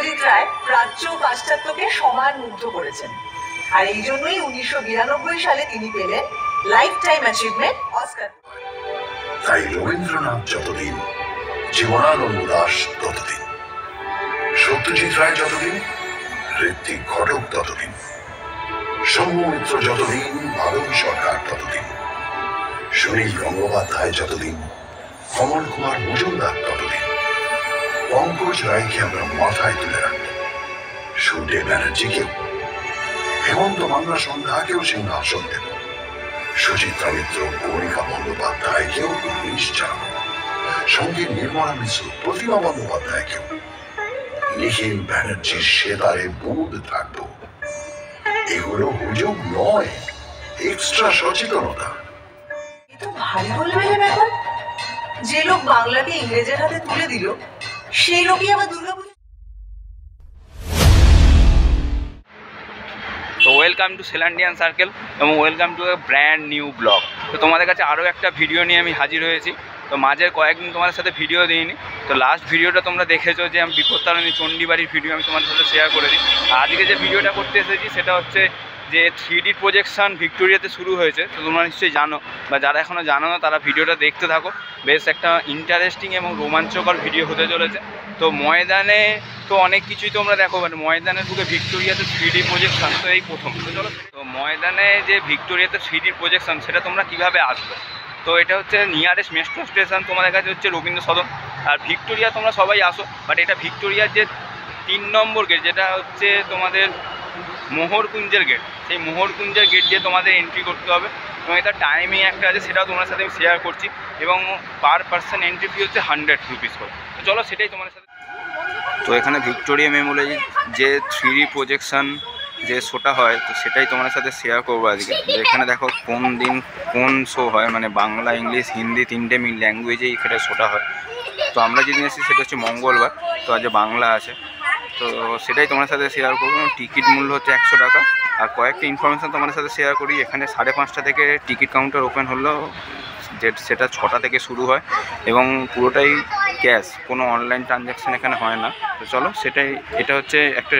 সত্যজিৎ রায় প্রাচ্য ও পাশ্চাত্যকে সমান মুগ্ধ করেছেন, আর এই জন্যই 1992 সালে তিনি পেলেন লাইফ টাইম অ্যাচিভমেন্ট অস্কার। তাই রবীন্দ্রনাথ যতদিন, জীবনানন্দ দাশ ততদিন, সত্যজিৎ রায় যতদিন, ঋত্বিক ঘটক ততদিন, সৌম্য মিত্র যতদিন, ভারত সরকার ততদিন, সুনীল গঙ্গোপাধ্যায় যতদিন, কমল কুমার মজুমদার ততদিন, পঙ্কজ রায়কে আমরা মাথায় তুলে রাখব, সুদেব ব্যানার্জিকেও, হেমন্ত মান্না সন্ধ্যাকেও সিংহাসন দেব, সুচিত্রা মিত্র, কণিকা বন্দ্যোপাধ্যায়কেও পুলিশ জানাব, সঙ্গে নির্মলা মিশ্র, প্রতিমা বন্দ্যোপাধ্যায়কেও, নিখিল ব্যানার্জির সেতারে বুধ থাকবো। এগুলো হুজুগ নয়, এক্সট্রা সচেতনতা। এতো ভারী বলবে ব্যাপার, যে লোক বাংলাকে ইংরেজের হাতে তুলে দিল সেই লোকই আবার দুর্গাপুজো। তো ওয়েলকাম টু সেলান্ডিয়ান সার্কেল এবং welcome to A brand new blog. তো তোমাদের কাছে আরও একটা ভিডিও নিয়ে আমি হাজির হয়েছি। তো মাঝের কয়েকদিন তোমাদের সাথে ভিডিও দিইনি, তো লাস্ট ভিডিওটা তোমরা দেখেছো যে আমি বিপত্তারিণী চণ্ডীবাড়ির ভিডিও আমি তোমাদের সাথে শেয়ার করেছি। আর আজকে যে ভিডিওটা করতে এসেছি সেটা হচ্ছে যে 3D প্রজেকশন ভিক্টোরিয়াতে শুরু হয়েছে। তো তোমরা নিশ্চয়ই জানো, বা যারা এখনও জানো না তারা ভিডিওটা দেখতে থাকো, বেশ একটা ইন্টারেস্টিং এবং রোমাঞ্চকর ভিডিও হতে চলেছে। তো ময়দানে তো অনেক কিছুই তোমরা দেখো, বাট ময়দানে ঢুকে ভিক্টোরিয়াতে 3D প্রজেকশন তো এই প্রথম। তো চলো, তো ময়দানে যে ভিক্টোরিয়াতে 3D প্রজেকশন সেটা তোমরা কীভাবে আসবে। তো এটা হচ্ছে নিয়ারেস্ট মেট্রো স্টেশন তোমাদের কাছে হচ্ছে রবীন্দ্র সদন, আর ভিক্টোরিয়া তোমরা সবাই আসো, বাট এটা ভিক্টোরিয়ার যে 3 নম্বর গেট, যেটা হচ্ছে তোমাদের মোহরকুঞ্জের গেট, সেই মোহরকুঞ্জের গেট দিয়ে তোমাদের এন্ট্রি করতে হবে। এবং এটা টাইমিং একটা আছে, সেটাও তোমার সাথে আমি শেয়ার করছি, এবং পার পার্সন এন্ট্রি ফি হচ্ছে 100 রুপিস করে। তো চলো সেটাই তোমাদের সাথে। তো এখানে ভিক্টোরিয়া মেমোরিয়াল যে 3D প্রজেকশন যে শোটা হয়, তো সেটাই তোমাদের সাথে শেয়ার করবো আজকে। এখানে দেখো কোন দিন কোন শো হয়, মানে বাংলা, ইংলিশ, হিন্দি 3টে ল্যাঙ্গুয়েজেই এখানে শোটা হয়। তো আমরা যেদিন এসেছি সেটা হচ্ছে মঙ্গলবার, তো আজ বাংলা আছে, তো সেটাই তোমার সাথে শেয়ার করবো। টিকিট মূল্য হচ্ছে 100 টাকা। আর কয়েকটা ইনফরমেশান তোমাদের সাথে শেয়ার করি। এখানে 5:30 থেকে টিকিট কাউন্টার ওপেন হলেও সেটা 6টা থেকে শুরু হয়, এবং পুরোটাই ক্যাশ, কোনো অনলাইন ট্রানজ্যাকশান এখানে হয় না। তো চলো সেটাই, এটা হচ্ছে একটা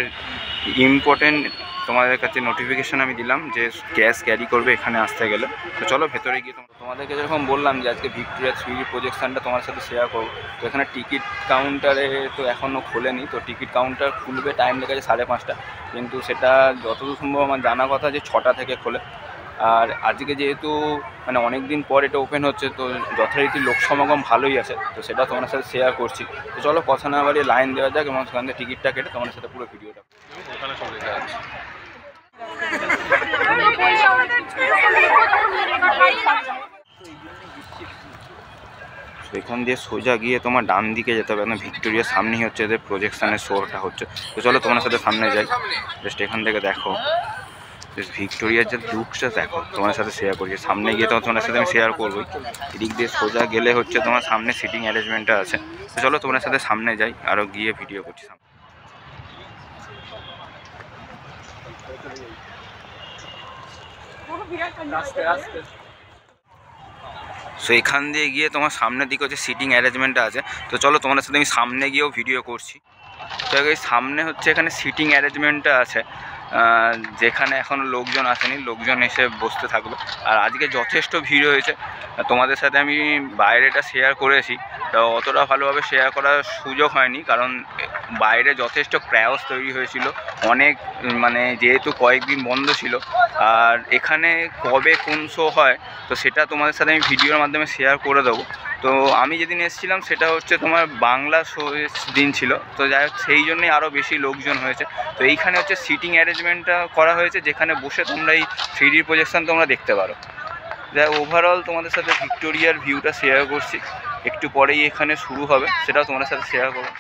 ইম্পর্টেন্ট তোমাদের কাছে নোটিফিকেশান আমি দিলাম যে ক্যাশ ক্যারি করবে এখানে আসতে গেলে। তো চলো ভেতরে গিয়ে তোমাদেরকে যেরকম বললাম যে আজকে ভিক্টোরিয়া 3D প্রজেকশানটা তোমার সাথে শেয়ার করবো। তো এখানে টিকিট কাউন্টারে তো এখনও খোলেনি, তো টিকিট কাউন্টার খুলবে, টাইম লেগেছে 5:30, কিন্তু সেটা যতদূর সম্ভব আমার জানা কথা যে 6টা থেকে খোলে। আর আজকে যেহেতু মানে অনেক দিন পর এটা ওপেন হচ্ছে, তো যথারীতি লোক সমাগম ভালোই আছে, তো সেটা তোমার সাথে শেয়ার করছি। তো চলো কথা না বাড়িয়ে লাইন দেওয়া যাক, এবং সেখান থেকে টিকিটটা কেটে তোমার সাথে পুরো ভিডিওটা ওখানে চলে যায়। এখান দিয়ে সোজা গিয়ে তোমার ডান দিকে যেতে হবে, না ভিক্টোরিয়ার সামনেই হচ্ছে এদের প্রজেকশনের শোটা হচ্ছে। তো চলো তোমার সাথে সামনে যাই, জাস্ট এখান থেকে দেখো ভিক্টোরিয়ার যে লুকসটা দেখো, তোমার সাথে শেয়ার করছি। সামনে গিয়ে তোমার সাথে আমি শেয়ার করবোই। এদিক দিয়ে সোজা গেলে হচ্ছে তোমার সামনে সিটিং অ্যারেঞ্জমেন্টটা আছে। তো চলো তোমার সাথে সামনে যাই, আরও গিয়ে ভিডিও করছি। সো এখান দিয়ে গিয়ে তোমার সামনের দিকে হচ্ছে সিটিং অ্যারেঞ্জমেন্টটা আছে। তো চলো তোমার সাথে আমি সামনে গিয়েও ভিডিও করছি। তো এই সামনে হচ্ছে এখানে সিটিং অ্যারেঞ্জমেন্টটা আছে, যেখানে এখনও লোকজন আসেনি, লোকজন এসে বসতে থাকবে। আর আজকে যথেষ্ট ভিড় হয়েছে, তোমাদের সাথে আমি বাইরেটা শেয়ার করেছি, তো অতটা ভালোভাবে শেয়ার করার সুযোগ হয়নি, কারণ বাইরে যথেষ্ট ক্রাউড তৈরি হয়েছিল অনেক, মানে যেহেতু কয়েকদিন বন্ধ ছিল। আর এখানে কবে কোন শো হয় তো সেটা তোমাদের সাথে আমি ভিডিওর মাধ্যমে শেয়ার করে দেবো। তো আমি যেদিন এসেছিলাম সেটা হচ্ছে তোমার বাংলা শো দিন ছিল, তো যাই হোক সেই জন্যই আরও বেশি লোকজন হয়েছে। তো এইখানে হচ্ছে সিটিং অ্যারেঞ্জমেন্টটা করা হয়েছে, যেখানে বসে তোমরা এই 3D প্রজেকশন তোমরা দেখতে পারো। যাই ওভারঅল তোমাদের সাথে ভিক্টোরিয়ার ভিউটা শেয়ার করছি, একটু পরেই এখানে শুরু হবে, সেটাও তোমাদের সাথে শেয়ার করবো।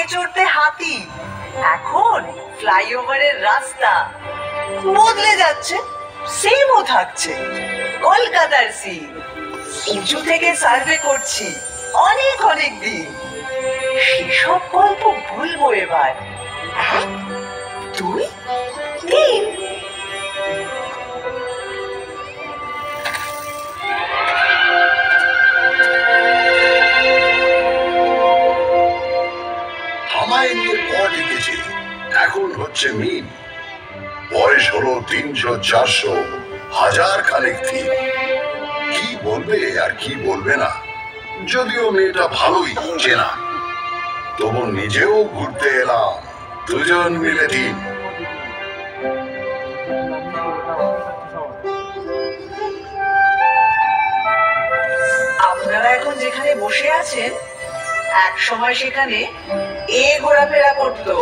আগে চড়তে হাতি, এখন ফ্লাইওভারের রাস্তা বদলে যাচ্ছে, সেমও থাকছে। কলকাতার সিন উঁচু থেকে সার্ভে করছি অনেক অনেক দিন, সেসব গল্প বলবো এবার। 1, 2, 3। আমায় নিয়ে পর লিখেছে, এখন হচ্ছে মিন। বয়স হলো 300, 400, হাজার খানেক থিম। কি বলবে আর কি বলবে না, যদিও মেয়েটা ভালোই চেনা, তবু নিজেও ঘুরতে এলাম, দুজন মিলে দিন। আপনারা এখন যেখানে বসে আছেন, এক সময় সেখানে ঘোরাফেরা করতো।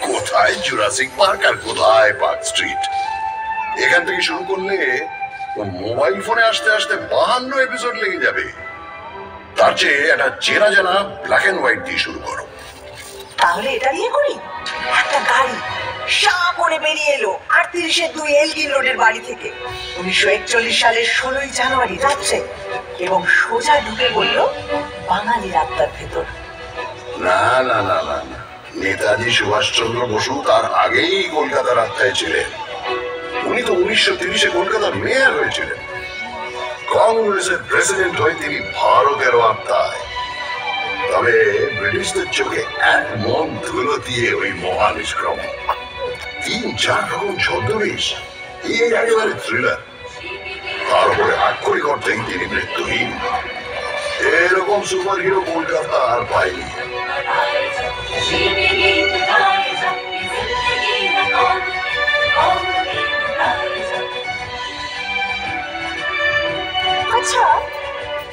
কোথায় জুরাসিক পার্ক আর কোথায় পার্ক স্ট্রিট। এখান থেকে শুরু করলে মোবাইল ফোনে আসতে আসতে 52 এপিসোড লেগে যাবে। তার চেয়ে একটা চেনা জানা ব্ল্যাক এন্ড হোয়াইট দিয়ে শুরু করো। তাহলে এটা দিয়ে করি। একটা গাড়ি সা করে বেরিয়ে এলো 38-2 এলগিন রোডের বাড়ি থেকে 1941 সালের 16ই জানুয়ারি রাত্রে, এবং সোজা ঢুকে বলল বাঙালির আত্মার ভেতর। না না না না না, নেতাজি সুভাষচন্দ্র বসু তার আগেই কলকাতার আত্মায় ছিলেন। উনি তো 1930-এ কলকাতার মেয়র হয়েছিলেন। কংগ্রেসের প্রেসিডেন্ট হয়ে তিনি ভারতের আত্মায়। তবে ব্রিটিশদের চোখে এক মন ধুলো দিয়ে ওই মহানিষ্ক্রম 3-4 রকম ছদ্মবেশ, এই একেবারে থ্রিলার। তার উপরে আক্ষরিক অর্থেই তিনি মৃত্যুহীন। এরকম সুপার হিরো কলকাতা আর পায়নি। আচ্ছা,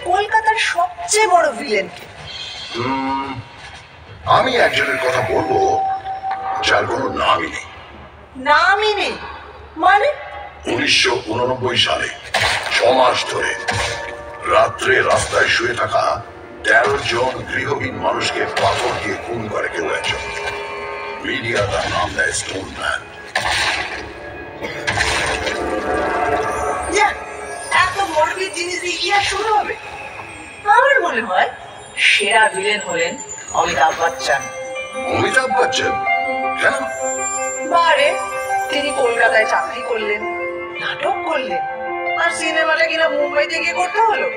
কলকাতার সবচেয়ে বড় ভিলেন কে? আমি একজনের কথা বলবো যার কোনো নামই নেই। নামই নেই মানে? 1989 সালে 6 মাস ধরে রাত্রে রাস্তায় শুয়ে থাকা 13 জন গৃহহীন মানুষকে পাথর দিয়ে খুন করে কেউ একজন। মিডিয়া তার নাম দেয় স্টোন ম্যান। এত মর্বিড জিনিস দিয়ে কি আর শুরু হবে? আমার মনে হয় সেরা ভিলেন হলেন অমিতাভ বচ্চন। অমিতাভ বচ্চন কেন? বারে তিনি কলকাতায় চাকরি করলেন, নাটক করলেন, আর সিনেমাটা কিনা মুম্বাইতে গিয়ে করতে হলো।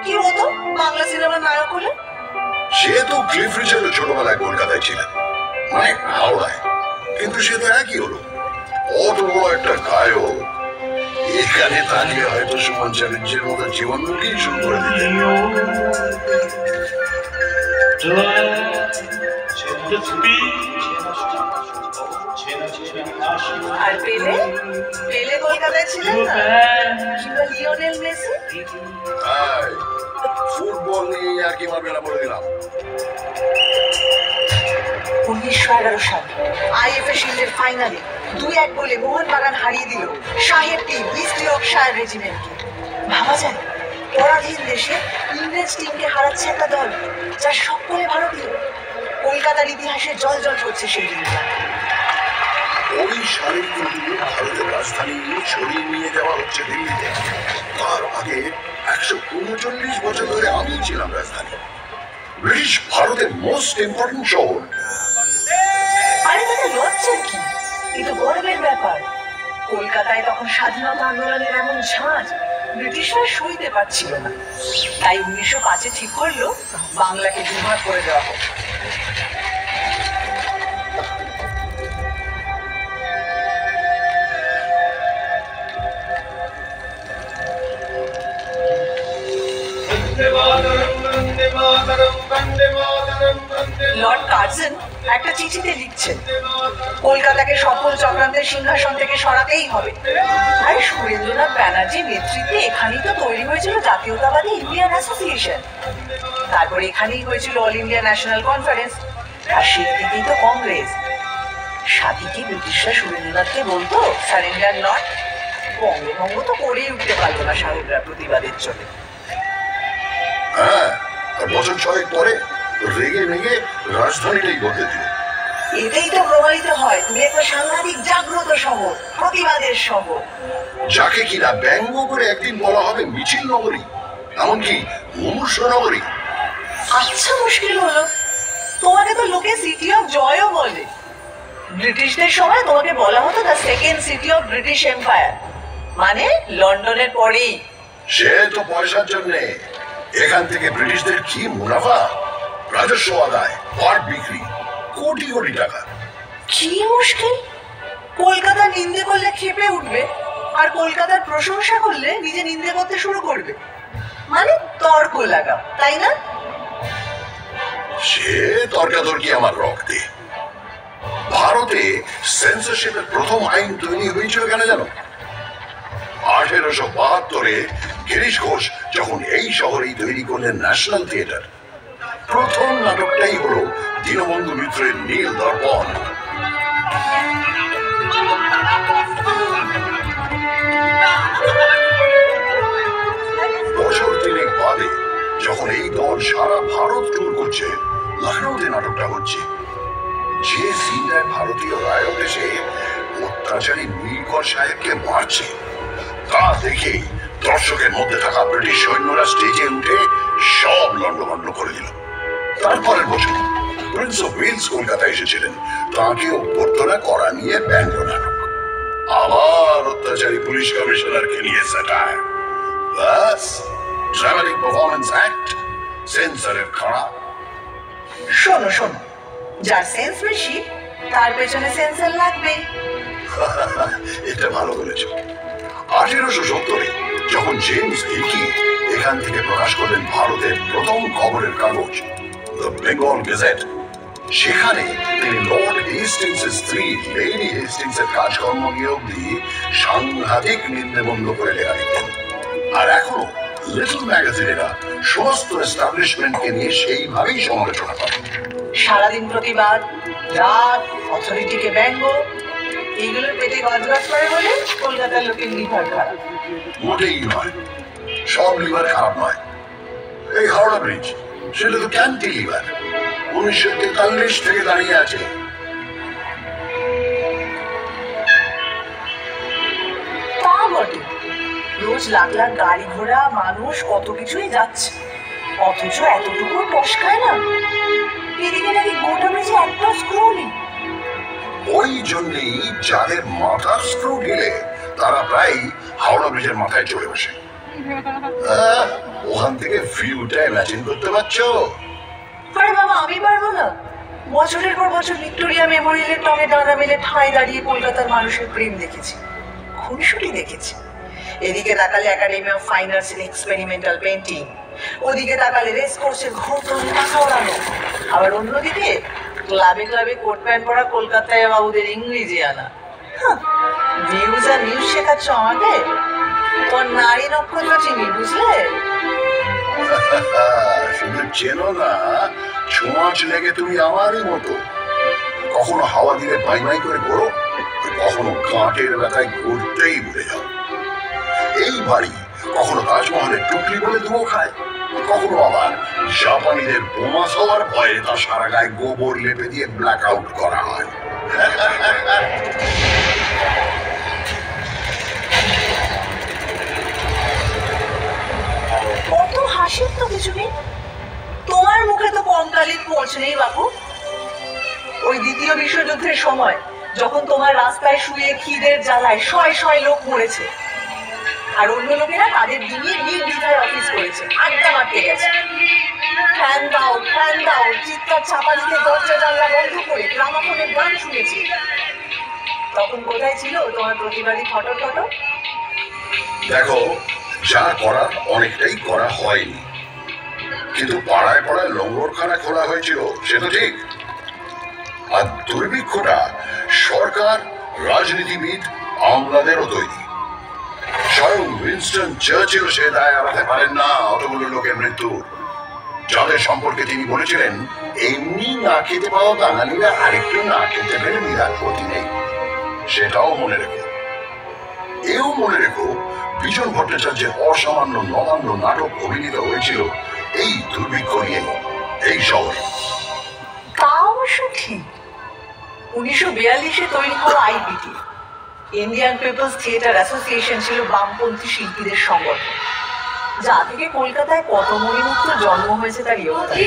কি হতো বাংলা সিনেমার নায়ক হলে? সে তো ক্লিফ রিচার্ড ছোটবেলায় কলকাতায় ছিলেন, মানে হাওড়ায়, কিন্তু সে তো একই হলো। অত বড় একটা গায়ক এখানে দাঁড়িয়ে হয়তো সুমন চ্যাটার্জির মতো জীবনমুখী শুরু করে দিতেন। আর পেলে পেলে কলকাতায় ছিলেন না? কিংবা লিওনেল মেসি? ফুটবল নিয়ে আর কি মারবে না বলে দিলাম। 1911 সাল আইএফএ শিল্ডের ফাইনালে 2-1 গোলে মোহনবাগান হারিয়ে দিল শাহের টিম ইস্ট ইয়র্কশায়ার রেজিমেন্টকে। ভাবা যায় পরাধীন দেশে ইংরেজ টিমকে হারাচ্ছে একটা দল যার সকলে ভারতীয়। কলকাতার ইতিহাসে জল করছে সেই দিনটা। ওই সালেই কিন্তু ভারতের রাজধানী সরিয়ে নিয়ে যাওয়া হচ্ছে দিল্লিতে। তার আগে 139 বছর ধরে আমি ছিলাম রাজধানী। ব্রিটিশ ভারতের মোস্ট ইম্পর্টেন্ট শহর। আরে তাতে লজ্জার কি? এ তো গর্বের ব্যাপার। কলকাতায় তখন স্বাধীনতা আন্দোলনের এমন ঝাঁজ ব্রিটিশরা সইতে পারছিল না। তাই 1905-এ ঠিক করলো বাংলাকে দুভাগ করে দেওয়া হোক। লর্ড কার্জন একটা চিঠিতে লিখছেন কলকাতাকে সফল চক্রান্তের সিংহাসন থেকে সরাতেই হবে। আর সুরেন্দ্রনাথ ব্যানার্জির নেতৃত্বে এখানেই তো তৈরি হয়েছিল জাতীয়তাবাদী ইন্ডিয়ান অ্যাসোসিয়েশন, তারপরে এখানেই হয়েছিল অল ইন্ডিয়া ন্যাশনাল কনফারেন্স, আর সেই থেকেই তো কংগ্রেস। সাথে কি ব্রিটিশরা সুরেন্দ্রনাথকে বলতো সারেন্ডার নট? বঙ্গভঙ্গ তো করেই উঠতে পারলো না সাহেবরা প্রতিবাদের জন্য। হ্যাঁ, আর বছর 6 পরে রেগে মেগে রাজধানীটাই বদলে দিল। এটাই তো প্রমাণিত হয় তুমি একটা সাংঘাতিক জাগ্রত শহর, প্রতিবাদের শহর, যাকে কিনা ব্যঙ্গ করে একদিন বলা হবে মিছিল নগরী, এমনকি মুমূর্ষ নগরী। আচ্ছা মুশকিল হলো, তোমাকে তো লোকে সিটি অফ জয়ও বলে। ব্রিটিশদের সময় তোমাকে বলা হতো the second city of British empire, মানে লন্ডনের পরেই। সে তো পয়সার জন্যে। এখান থেকে ব্রিটিশদের কি মুনাফা, রাজস্ব আদায়, পাট বিক্রি, কোটি কোটি টাকা। কি মুশকিল, কলকাতার নিন্দে করলে ক্ষেপে উঠবে, আর কলকাতার প্রশংসা করলে নিজে নিন্দে করতে শুরু করবে, মানে তর্ক লাগাও, তাই না? সে তর্কাতর্কি আমার রক্তে। ভারতে সেন্সরশিপের প্রথম আইন তৈরি হয়েছিল কেন জানো? 1872-এ গিরিশ ঘোষ যখন এই শহরেই তৈরি করলেন ন্যাশনাল থিয়েটার। প্রথম নাটকটাই হলো দীনবন্ধু মিত্রের নীল দর্পণ। বছর 3 বাদে যখন এই দল সারা ভারত ট্যুর করছে, লখনৌতে নাটকটা হচ্ছে। যে সিনটায় ভারতীয় রায়ত এসে অত্যাচারী নীলকর সাহেবকে মারছে, তা দেখে দর্শকের মধ্যে থাকা ব্রিটিশ সৈন্যরা স্টেজে উঠে সব লন্ডভন্ড করে দিল। তারপরের বছর প্রিন্স অফ ওয়েলস কলকাতা এসেছিলেন, তাকে অভ্যর্থনা করা নিয়ে ব্যঙ্গ নাটক। আবার অত্যাচারী পুলিশ কমিশনারকে নিয়ে স্যাটায়ার। ব্যাস, ড্রামাটিক পারফরম্যান্স অ্যাক্ট, সেন্সরের খাড়া। শোনো শোনো, যার সেন্স বেশি তার পেছনে সেন্সর লাগবে। এটা ভালো বলেছ। 1870-এ যখন জেমস হিকি এখান থেকে প্রকাশ করলেন ভারতের প্রথম খবরের কাগজ দ্য বেঙ্গল গেজেট, সেখানে তিনি লর্ড হেস্টিংসের স্ত্রী লেডি হেস্টিংসের কাজকর্ম নিয়ে অব্দি সাংঘাতিক নিন্দে করে লেখা লিখতেন। আর এখনো লিটল ম্যাগাজিনেরা সমস্ত এস্টাবলিশমেন্টকে নিয়ে সেইভাবেই সমালোচনা করে। সারাদিন প্রতিবাদ, রাগ, অথরিটিকে ব্যঙ্গ, এইগুলো পেটে গজগজ করে বলে কলকাতার লোকের লিভার খারাপ। মোটেই নয়, সব লিভার খারাপ নয়। এই হাওড়া ব্রিজ, সেটা তো ক্যান্টিলিভার, 1943 থেকে দাঁড়িয়ে আছে। তা বটে, রোজ লাখ লাখ গাড়ি ঘোড়া, মানুষ, কত কিছুই যাচ্ছে, অথচ এতটুকু টসকায় না। এদিকে নাকি গোটা ব্রিজে একটা স্ক্রু নেই। ওই জন্যই যাদের মাথার স্ক্রু ঢিলে তারা প্রায় হাওড়া ব্রিজের মাথায় চলে বসে। ওখান থেকে ভিউটা ইমাজিন করতে পারছো? আরে বাবা, আমি পারবো না? বছরের পর বছর ভিক্টোরিয়া মেমোরিয়ালের টঙে ডানা মেলে ঠাঁই দাঁড়িয়ে কলকাতার মানুষের প্রেম দেখেছি, খুনসুটি দেখেছি। এদিকে তাকালে একাডেমি অফ ফাইন আর্টস এর এক্সপেরিমেন্টাল পেন্টিং, ওদিকে তাকালে রেস কোর্সের ঘোর টাকা ওড়ানো, আবার অন্যদিকে ক্লাবে ক্লাবে কোট প্যান্ট পরা কলকাতায় বাবুদের ইংরেজি আনা। ভিউজ আর নিউজ শেখাচ্ছ আমাকে? তোর নারী নক্ষত্র চিনি, বুঝলে? শুধু চেনো না, ছোঁয়াচ লেগে তুমি আমারই মতো। কখনো হাওয়া দিলে মাই মাই করে ঘোরো, কখনো কাঁটের ব্যথায় ঘুরতেই ভুলে যাও। এই বাড়ি কখনো তাজমহলের টুকলি বলে ধুয়ো খায়, কখনো আবার জাপানিদের বোমা খাওয়ার ভয়ে তার সারা গায়ে গোবর লেপে দিয়ে ব্ল্যাক আউট করা হয়। কত হাসির তো কিছু নেই, তোমার মুখে তো কঙ্কালের পৌঁছ নেই বাবু। ওই দ্বিতীয় বিশ্বযুদ্ধের সময় যখন তোমার রাস্তায় শুয়ে খিদের জ্বালায় শয় শয় লোক মরেছে, আর অন্য লোকেরা তাদের দিনে নির্দ্বিধায় অফিস করেছে, আড্ডা মারতে গেছে, ফ্যান দাও ফ্যান দাও চিৎকার চাপা দিতে দরজা জানলা বন্ধ করে গ্রামাফোনের গান শুনেছি, তখন কোথায় ছিল তোমার প্রতিবাদী ফটো ফটো? দেখো, যা করার অনেকটাই করা হয়নি, কিন্তু পাড়ায় পাড়ায় লঙ্গরখানা খোলা হয়েছিল, সে তো ঠিক। আর দুর্ভিক্ষটা সরকার, রাজনীতিবিদ, আমলাদেরও তৈরি। স্বয়ং উইনস্টন চার্চিল সে দায় এড়াতে পারেন না অতগুলো লোকের মৃত্যু, যাদের সম্পর্কে তিনি বলেছিলেন, এমনি না খেতে পাওয়া বাঙালিরা আরেকটু না খেতে পেলে বিরাট ক্ষতি নেই। সেটাও মনে রেখো। এও মনে রেখো, বিজন ভট্টাচার্যের অসামান্য নবান্ন নাটক অভিনীত হয়েছিল এই দুর্ভিক্ষ নিয়েই এই শহরে। তা অবশ্য ঠিক। 1942-এ তৈরি হওয়া আইপিটি, ইন্ডিয়ান পিপলস থিয়েটার অ্যাসোসিয়েশন, ছিল বামপন্থী শিল্পীদের সংগঠন, যা থেকে কলকাতায় কত মণিমুক্ত জন্ম হয়েছে তার ইয়োগদান।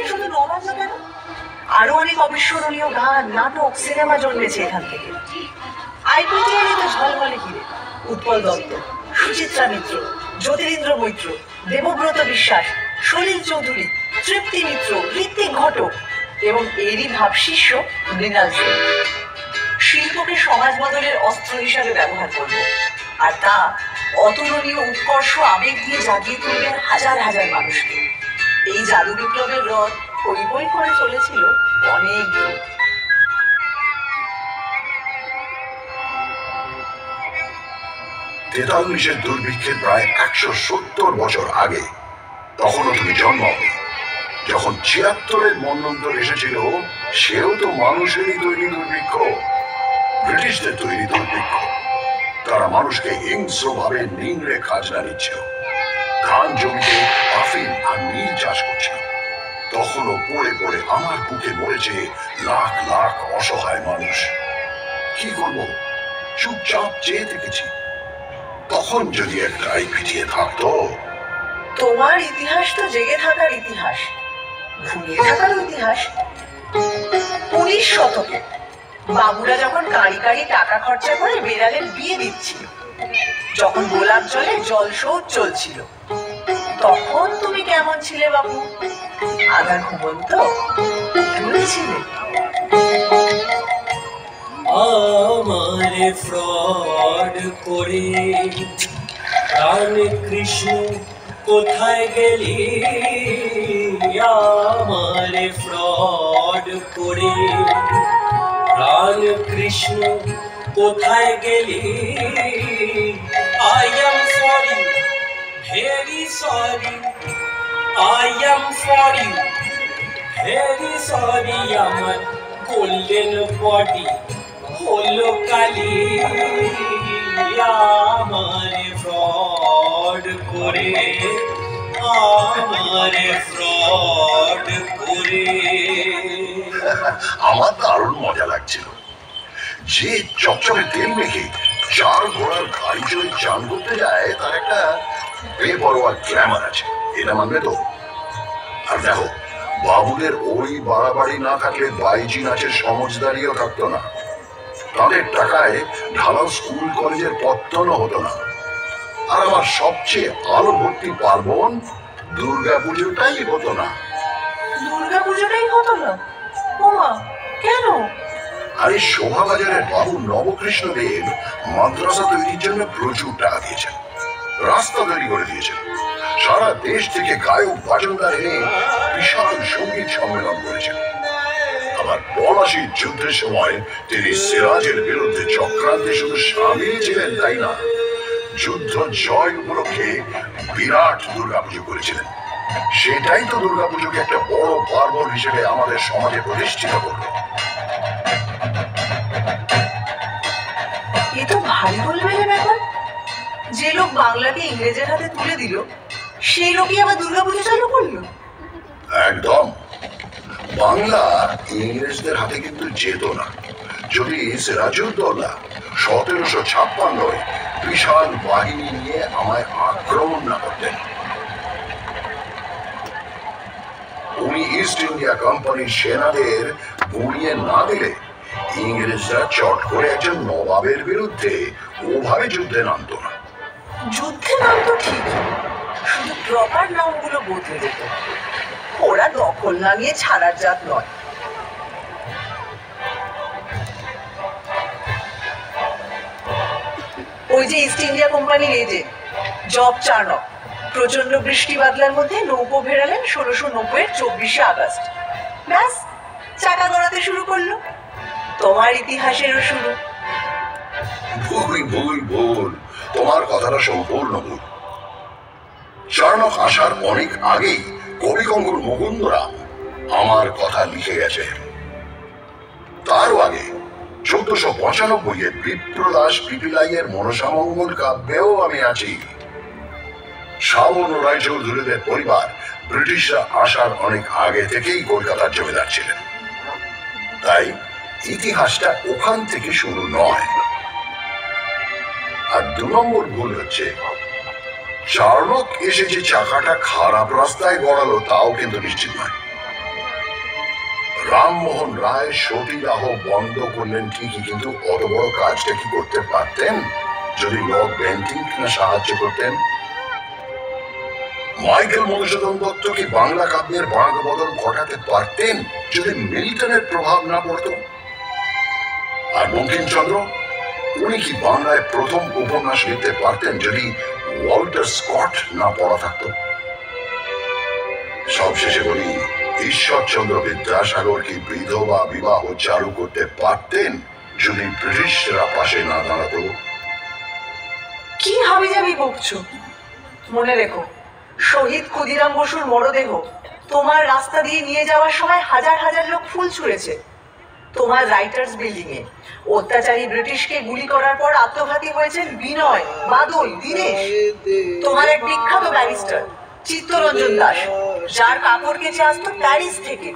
শুধু নবান্ন কেন, আরো অনেক অবিস্মরণীয় গান, নাটক, সিনেমা জন্মেছে এখান থেকে। আইপিটি এলে তো ঝলমলে হিরে, উৎপল দত্ত, সুচিত্রা মিত্র, জ্যোতিরিন্দ্র মৈত্র, দেবব্রত বিশ্বাস, সলিল চৌধুরী, তৃপ্তি মিত্র, ঋত্বিক ঘটক এবং এরই ভাবশিষ্য মৃণাল সেন। শিল্পকে সমাজ বদলের অস্ত্র হিসাবে ব্যবহার করব, আর তা অতুলনীয় উৎকর্ষ আবেগ দিয়ে জাগিয়ে তুলবেন হাজার হাজার মানুষকে। এই জাদু বিপ্লবের রথ হই হই করে চলেছিল অনেক দূর। 43-এর দুর্ভিক্ষের প্রায় 170 বছর আগে, তখনও তুমি জন্মাওনি। যখন 76-এর মন্বন্তর এসেছিল, সেও তো মানুষেরই তৈরি দুর্ভিক্ষ, ব্রিটিশদের তৈরি দুর্ভিক্ষ। তারা মানুষকে হিংস্রভাবে নিংড়ে খাজনা নিচ্ছিল, ধান জমিতে আফিম আর নীল চাষ করছিল। তখনও পড়ে পড়ে আমার বুকে মরেছে লাখ লাখ অসহায় মানুষ। কি করব, চুপচাপ চেয়ে থেকেছি। তখন যদি একটা আইপিটি থাকতো। তোমার ইতিহাস তো জেগে থাকার ইতিহাস, ঘুমিয়ে থাকার ইতিহাস। 19 শতকে বাবুরা যখন কাঁড়ি কাঁড়ি টাকা খরচা করে বেড়ালের বিয়ে দিচ্ছিল, যখন গোলাপ জলে জল শোধ চলছিল, তখন তুমি কেমন ছিলে বাবু? আধা ঘুমন্ত ছিলে। আমারে ফ্রড করে প্রাণ কৃষ্ণ কোথায় গেলি? আমারে ফ্রড করে প্রাণ কৃষ্ণ কোথায় গেলি? I am sorry, very sorry, I am sorry, very sorry, আমার গোল্ডেন বডি হলো কালি। আমারে ফ্রড করে, আমারে ফ্রড করে। আমার দারুণ মজা লাগছিল। যে চকচকে তেল মেখে 4 ঘোড়ার গাড়ি চড়ে চান করতে যায়, তার একটা বেপরোয়া গ্ল্যামার আছে, এটা মানবে তো? আর দেখো, বাবুদের ওই বাড়াবাড়ি না থাকলে বাইজি নাচের সমঝদারিও থাকতো না। তাদের টাকায় ঢালাও স্কুল কলেজের পত্তনও হতো না। আর আমার সবচেয়ে আলো ভর্তি পার্বণ দুর্গাপুজোটাই হতো না। দুর্গাপুজোটাই হতো না? ওমা, কেন? আরে শোভাবাজারের বাবু নবকৃষ্ণ দেব মাদ্রাসা তৈরির জন্য প্রচুর টাকা দিয়েছেন, রাস্তা তৈরি করে দিয়েছেন, সারা দেশ থেকে গায়ক বাজনদার এনে বিশাল সঙ্গীত সম্মেলন করেছেন। আবার পলাশির যুদ্ধের সময় তিনি সিরাজের বিরুদ্ধে চক্রান্তে শুধু সামিল ছিলেন তাই না, যুদ্ধ জয় উপলক্ষে বিরাট দুর্গাপুজো করেছিলেন। সেটাই তো দুর্গাপুজোকে একটা বড় পার্বণ হিসেবে আমাদের সমাজে প্রতিষ্ঠিত করবে। এ তো ভারী গোলমেলে ব্যাপার। যে লোক বাংলাকে ইংরেজের হাতে তুলে দিল, সেই লোকই আবার দুর্গাপুজো চালু করলো। একদম। বাংলা ইংরেজদের হাতে কিন্তু যেত না যদি সিরাজউদ্দৌলা 1756 বিশাল বাহিনী নিয়ে আমায় আক্রমণ না করতেন। উনি ইস্ট ইন্ডিয়া কোম্পানির সেনাদের গুড়িয়ে না দিলে ইংরেজরা চট করে একজন নবাবের বিরুদ্ধে ওভাবে যুদ্ধে নামতো না। যুদ্ধে নামতো ঠিক, শুধু প্রপার নামগুলো বদলে যেত। ওরা দখল না নিয়ে ছাড়ার জাত নয়। ওই যে ইস্ট ইন্ডিয়া কোম্পানির এজেন্ট জব চার্নক প্রচন্ড বৃষ্টি বাদলার মধ্যে নৌকো ভেড়ালেন 1690-এর 24শে আগস্ট। ব্যাস, চাকা গড়াতে শুরু করলো। তোমার ইতিহাসেরও শুরু। ভুল ভুল ভুল, তোমার কথাটা সম্পূর্ণ ভুল। চার্নক আসার অনেক আগেই কবিকঙ্কুর মুকুন্দরাম আমার কথা লিখে গেছে। তারও আগে 1495-এ বিপ্রদাস পিপিলাইয়ের মনসামঙ্গল কাব্যেও আমি আছি। শ্রাবণ রায়চৌধুরীদের পরিবার ব্রিটিশরা আসার অনেক আগে থেকেই কলকাতার জমিদার ছিলেন, তাই ইতিহাসটা ওখান থেকে শুরু নয়। আর 2 নম্বর ভুল হচ্ছে, চার্নক এসে যে চাকাটা খারাপ রাস্তায় গড়ালো তাও কিন্তু নিশ্চিত নয়। রামমোহন রায় সতীদাহ বন্ধ করলেন ঠিকই, কিন্তু অত বড় কাজটা কি করতে পারতেন যদি লর্ড বেন্টিঙ্ক না সাহায্য করতেন? মাইকেল মধুসূদন দত্ত কি বাংলা কাব্যের বাঁক বদল ঘটাতে পারতেন যদি মিল্টনের প্রভাব না পড়ত? আর বঙ্কিমচন্দ্র, উনি কি বাংলায় প্রথম উপন্যাস লিখতে পারতেন যদি ওয়াল্টার স্কট না পড়া থাকতো? সবশেষে বলি, ঈশ্বরচন্দ্র বিদ্যাসাগর কি বিধবা বিবাহ চালু করতে পারতেন যদি ব্রিটিশরা পাশে না দাঁড়াতো? কি হাবিজাবি বকছো? মনে রেখো, শহীদ ক্ষুদিরাম বসুর মরদেহ তোমার রাস্তা দিয়ে নিয়ে যাওয়ার সময় হাজার হাজার লোক ফুল ছুঁড়েছে। তোমার রাইটার্স বিল্ডিং এ অত্যাচারী ব্রিটিশকে গুলি করার পর আত্মঘাতী হয়েছেন বিনয়, বাদল, দীনেশ। তোমার এক বিখ্যাত ব্যারিস্টার চিত্তরঞ্জন দাস, যার কাপড় কেচে আসতো প্যারিস থেকে,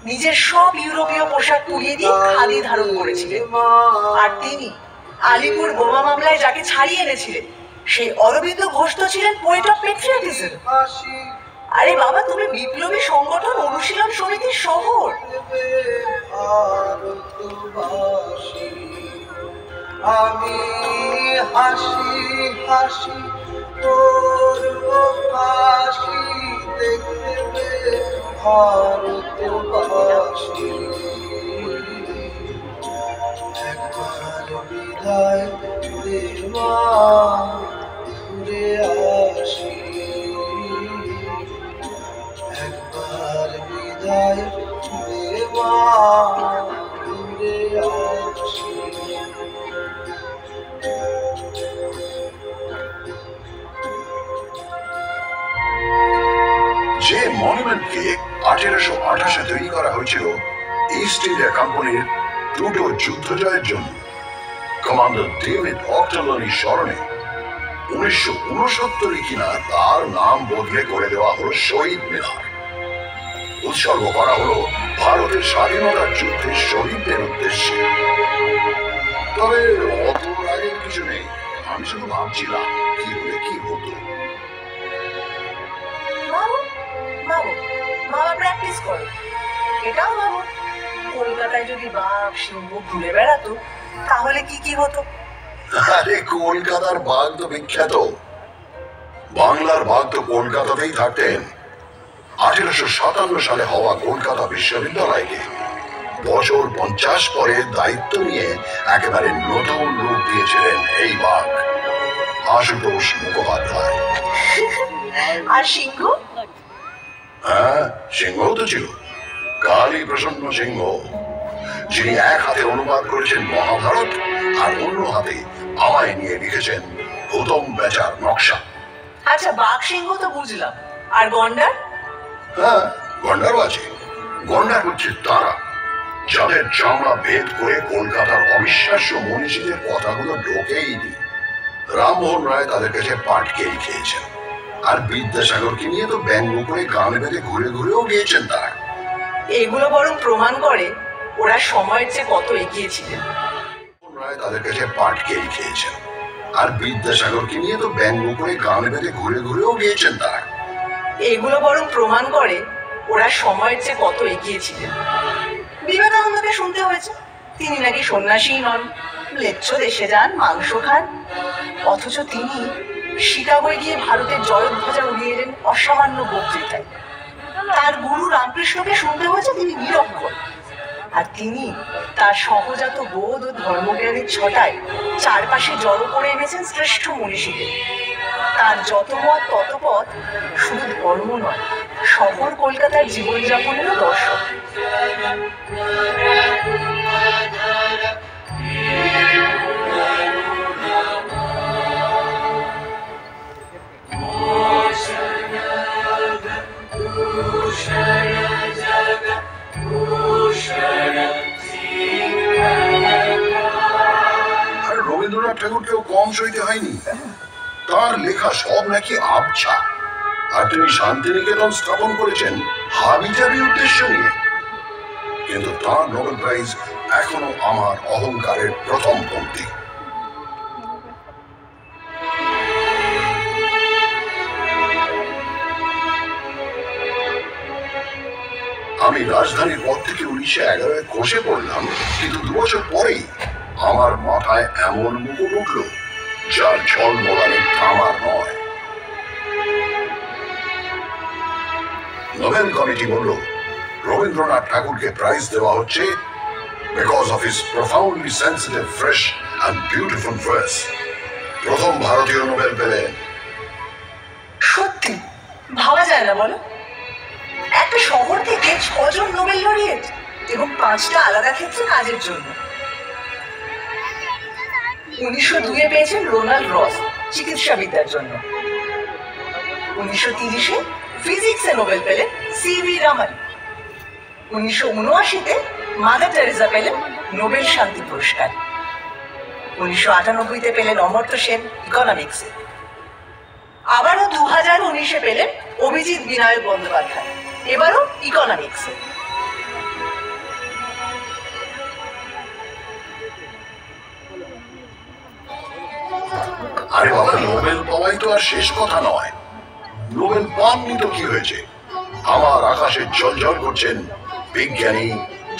নিজের সব ইউরোপীয় পোশাক পুড়িয়ে দিয়ে খাদি ধারণ করেছিলেন। আর তিনি আলিপুর বোমা মামলায় যাকে ছাড়িয়ে এনেছিলেন, সেই অরবিন্দ ঘোষ তো ছিলেন পোয়েট অফ পেট্রিয়টিজম। আরে বাবা, তুমি বিপ্লবী সংগঠন অনুশীলন সমিতির শহর। আমি হাসি হাসি করব হাসি দেখবে ভারতবাসী। একবার বিদায় দেওয়া ঘুরে আসি, একবার বিদায় দেওয়া ঘুরে আসি। যে মনুমেন্টকে 1828-এ তৈরি করা হয়েছিল ইস্ট ইন্ডিয়া কোম্পানির 2টো যুদ্ধ জয়ের জন্য, কমান্ডার ডেভিড অক্টালনির স্মরণে 1969-এ কিনা তার নাম বদলে করে দেওয়া হলো শহীদ মিনার। উৎসর্গ করা হলো ভারতের স্বাধীনতার যুদ্ধে শহীদদের উদ্দেশ্যে। তবে অত রাগের কিছু নেই, আমি শুধু ভাবছিলাম কি হলে কি হতো। বাবা প্র্যাকটিস করো, এটাও ভাবো কলকাতায় যদি বাঘ সিংহ ঘুরে বেড়াতো তাহলে কি কি হতো। আরে কলকাতার বাঘ তো বিখ্যাত, বাংলার বাঘ তো কলকাতাতেই থাকতেন। 1857 সালে হওয়া কলকাতা বিশ্ববিদ্যালয়কে বছর 50 পরে দায়িত্ব নিয়ে একেবারে নতুন রূপ দিয়েছিলেন এই বাঘ, আশুতোষ মুখোপাধ্যায়। আর সিংহ? হ্যাঁ, সিংহ তো ছিল কালী প্রসন্ন সিংহ, যিনি এক হাতে অনুবাদ করেছেন মহাভারত আর অন্য হাতে আমায় নিয়ে লিখেছেন গৌতম বেচার নকশা। আচ্ছা, বাঘ সিংহ তো বুঝলাম, আর গন্ডার? হ্যাঁ, গন্ডারও আছে। গন্ডার হচ্ছে তারা যাদের চামড়া ভেদ করে কলকাতার অবিশ্বাস্য মনীষীদের কথাগুলো ঢোকেইনি। রামমোহন রায় তাদের কাছে পাটকেল খেয়েছেন, আর বিদ্যাসাগরকে নিয়ে তো ব্যঙ্গ করে গান বেঁধে ঘুরে ঘুরেও গিয়েছেন তারা। এগুলো বরং প্রমাণ করে ওরা সময়ের চেয়ে কত এগিয়ে ছিলেন। রায় তাদের কাছে পাটকেল খেয়েছেন, আর বিদ্যাসাগরকে নিয়ে তো ব্যঙ্গ করে গান বেঁধে ঘুরে ঘুরেও গিয়েছেন তারা। এগুলো বরং প্রমাণ করে ওরা সময়ের চেয়ে কত এগিয়ে ছিলেন। বিবেকানন্দকে শুনতে হয়েছে তিনি নাকি সন্ন্যাসী নন, ম্লেচ্ছ দেশে যান, মাংস খান, অথচ তিনি শিকাগোয় গিয়ে ভারতের জয়ধ্বজা উড়িয়ে এলেন অসামান্য বক্তৃতায়। তার গুরু রামকৃষ্ণকে শুনতে হয়েছে তিনি নিরক্ষর, আর তিনি তার সহজাত বোধ ও ধর্মজ্ঞানের ছটায় চারপাশে জড়ো করে এনেছেন শ্রেষ্ঠ মনীষীদের। তার যত মত তত পথ শুধু ধর্ম নয়, শহর কলকাতার জীবনযাপনেরও দর্শন। আর রবীন্দ্রনাথ ঠাকুরকেও কম সইতে হয়নি। তার লেখা সব নাকি আবছা। আর তিনি শান্তিনিকেতন স্থাপন করেছেন হাবিজাবি উদ্দেশ্য নিয়ে। কিন্তু তার নোবেল প্রাইজ এখনো আমার অহংকারের প্রথম পংক্তি। আমি রাজধানীর পর থেকে 1911 খসে পড়লাম, কিন্তু 2 বছর পরেই আমার মাথায় এমন মুকুট উঠল যার ঝলমলানি থামার নয়। নোবেল কমিটি বলল রবীন্দ্রনাথ ঠাকুরকে প্রাইজ দেওয়া হচ্ছে because of his profoundly sensitive, fresh and beautiful verse. প্রথম ভারতীয় নোবেল পেলেন। সত্যি ভাবা যায় না বলো, একটা শহর থেকে 6 জন নোবেল লরিয়েট এবং 5টা আলাদা ক্ষেত্রে কাজের জন্য। 1902-এ পেয়েছেন রোনাল্ড রস চিকিৎসাবিদ্যার জন্য। 1930-এ ফিজিক্সে নোবেল পেলেন সিভি রামন। 1979-তে মাদার টেরেসা পেলেন নোবেল শান্তি পুরস্কার। 1998-তে পেলেন অমর্ত্য সেন ইকোনমিক্সে। আবারও 2019-এ পেলেন অভিজিৎ বিনায়ক বন্দ্যোপাধ্যায়, এবারও ইকোনমিক্সে। আরে বাবা, নোবেল পাওয়াই তো আর শেষ কথা নয়। নোবেল পাননি তো কি হয়েছে? আমার আকাশে জ্বলজ্বল করছেন বিজ্ঞানী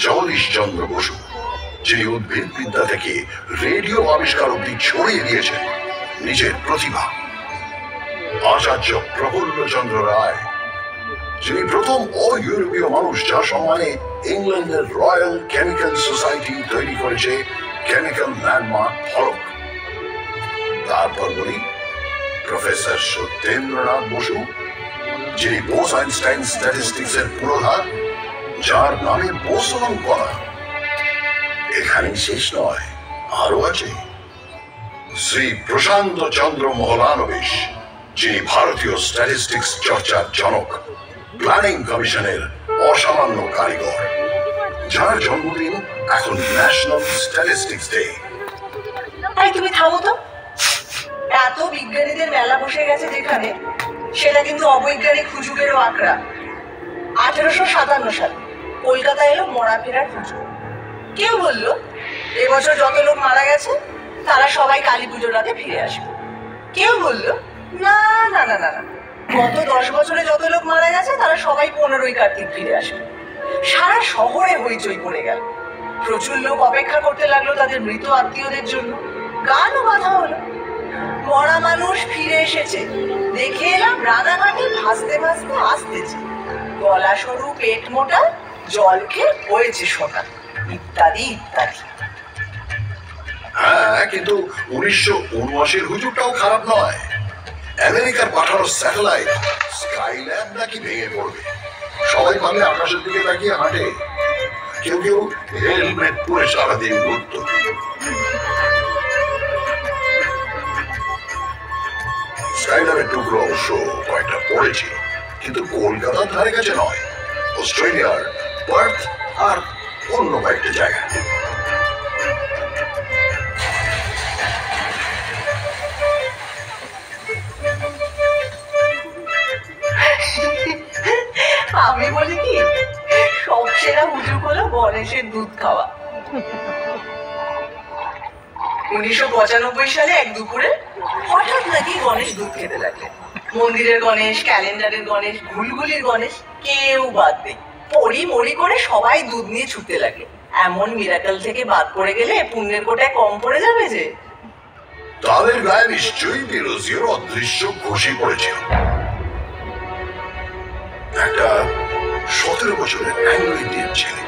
জগদীশ চন্দ্র বসু, যিনি উদ্ভিদ বিদ্যা থেকে রেডিও আবিষ্কার অব্দি ছড়িয়ে দিয়েছেন নিজের প্রতিভা। আচার্য প্রফুল্ল চন্দ্র রায়, যিনি প্রথম অইউরোপীয় মানুষ যার সম্মানে ইংল্যান্ডের রয়্যাল কেমিক্যাল সোসাইটি তৈরি করেছে কেমিক্যাল ল্যান্ডমার্ক ফলক। তারপর বলি প্রফেসর সত্যেন্দ্রনাথ বসু, যিনি বোস আইনস্টাইন স্ট্যাটিস্টিক্স এর পুরোধা, যার নামে বোসন করা। এখানেই শেষ নয়, আরো আছে শ্রী প্রশান্ত চন্দ্র মহলানবিশ, যিনি ভারতীয় স্ট্যাটিস্টিক্স চর্চার জনক, প্ল্যানিং কমিশনের অসামান্য কারিগর, যার জন্মদিন এখন ন্যাশনাল স্ট্যাটিস্টিক্স ডে। তাই তুমি থামো তো, এত বিজ্ঞানীদের মেলা বসে গেছে যেখানে, সেটা কিন্তু অবৈজ্ঞানিক হুজুগেরও আঁকড়া। 1857 সালে কলকাতা এলো মরা ফেরার হুজুগ। কেউ বলল এবছর যত লোক মারা গেছে তারা সবাই কালী পুজোর রাতে ফিরে আসবে। কেউ বলল না না না না না, গত 10 বছরে যত লোক মারা গেছে তারা সবাই 15ই কার্তিক ফিরে আসবে। সারা শহরে হইচই পড়ে গেল। প্রচুর লোক অপেক্ষা করতে লাগলো তাদের মৃত আত্মীয়দের জন্য। গানও বাঁধা হলো, মরা মানুষ ফিরে এসেছে, দেখে এলাম রানাঘাটে ভাসতে ভাসতে আসতেছে, গলা সরু পেট মোটা, জল খেয়ে হয়েছে সোনা, ইত্যাদি ইত্যাদি। হ্যাঁ, কিন্তু 1979-এর হুজুরটাও খারাপ নয়। আমেরিকার পাঠানো স্যাটেলাইট স্কাইল্যাব নাকি ভেঙে পড়বে। সবাই ভাবে আকাশের দিকে তাকিয়ে হাঁটে, কেউ কেউ হেলমেট পরে সারাদিন ঘুরত। স্কাইল্যাবের টুকরো অবশ্য কয়েকটা পড়েছে, কিন্তু কলকাতার ধারে কাছে নয়, অস্ট্রেলিয়ার পার্থ আর অন্য কয়েকটা জায়গা। আমি বলি কি, সব সেরা হুজুগ হলো গণেশের দুধ খাওয়া। 1995 সালে এক দুপুরে হঠাৎ নাকি গণেশ দুধ খেতে লাগলেন। মন্দিরের গণেশ, ক্যালেন্ডারের গণেশ, ঘুলঘুলির গণেশ, কেউ বাদ নেই। পড়ি মরি করে সবাই দুধ নিয়ে ছুটতে লাগলো। এমন মিরাকল থেকে বাদ পড়ে গেলে পুণ্যের কোটায় কম পড়ে যাবে যে। তাদের গায়ে নিশ্চয়ই বিরোধীয় অদৃশ্য ঘষি পড়েছিল। একটা 17 বছরের অ্যাংলো ইন্ডিয়ান ছেলে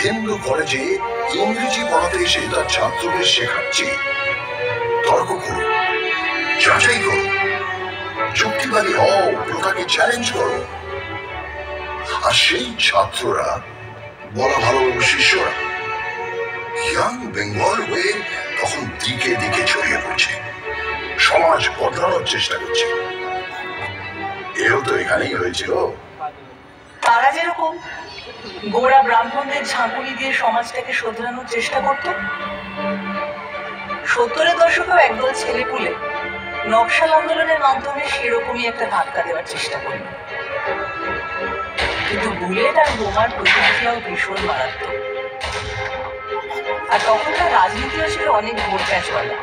হিন্দু কলেজে ইংরেজি পড়াতে এসে তার ছাত্রদের শেখাচ্ছে তর্ক করো, যাচাই করো, যুক্তিবাদী হও, প্রথাকে চ্যালেঞ্জ করো। আর সেই ছাত্ররা, বলা ভালো শিষ্যরা, ইয়াং বেঙ্গল হয়ে তখন দিকে দিকে ছড়িয়ে পড়ছে, সমাজ বদলানোর চেষ্টা করছে। এও তো এখানেই হয়েছিল, তারা যেরকম গোড়া ব্রাহ্মণদের ঝাঁকুনি দিয়ে সমাজটাকে শোধরানোর চেষ্টা করত, 70-এর দশকেও একদল ছেলেপুলে নকশাল আন্দোলনের মাধ্যমে সেরকমই একটা ধাক্কা দেওয়ার চেষ্টা করল। কিন্তু বুলেট আর বোমার প্রতিক্রিয়াও ভীষণ মারাত্মক। আর তখনকার রাজনীতিও ছিল অনেক ভোট প্যাঁচওয়ালা।